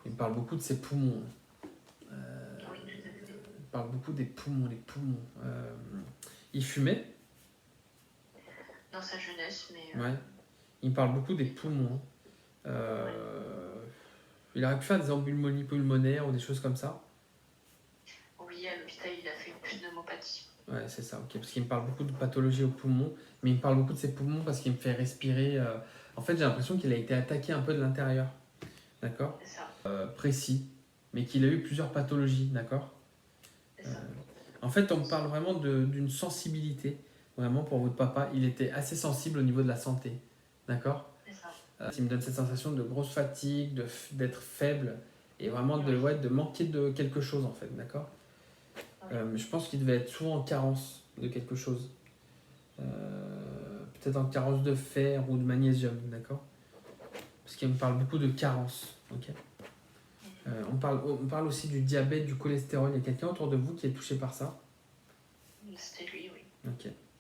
Il me parle beaucoup de ses poumons. Oui, tout à fait. Il parle beaucoup des poumons, les poumons. Il fumait. Dans sa jeunesse, mais Ouais. Il me parle beaucoup des poumons. Il aurait pu faire des embolies pulmonaires ou des choses comme ça. oui, à l'hôpital, il a fait une pneumopathie. Ouais, c'est ça, ok. Parce qu'il me parle beaucoup de pathologie aux poumons, mais il me parle beaucoup de ses poumons parce qu'il me fait respirer. En fait, j'ai l'impression qu'il a été attaqué un peu de l'intérieur. D'accord. C'est ça, Précis. Mais qu'il a eu plusieurs pathologies. D'accord. c'est ça. En fait, on me parle vraiment d'une sensibilité. Vraiment, pour votre papa, il était assez sensible au niveau de la santé. D'accord. C'est ça. Il me donne cette sensation de grosse fatigue, d'être faible et vraiment Oui. de manquer de quelque chose en fait. D'accord. Oui. Je pense qu'il devait être souvent en carence de quelque chose. Peut-être en carence de fer ou de magnésium, d'accord. Parce qu'il me parle beaucoup de carence, ok. On parle aussi du diabète, du cholestérol. Il y a quelqu'un autour de vous qui est touché par ça? C'était lui, oui. Ok.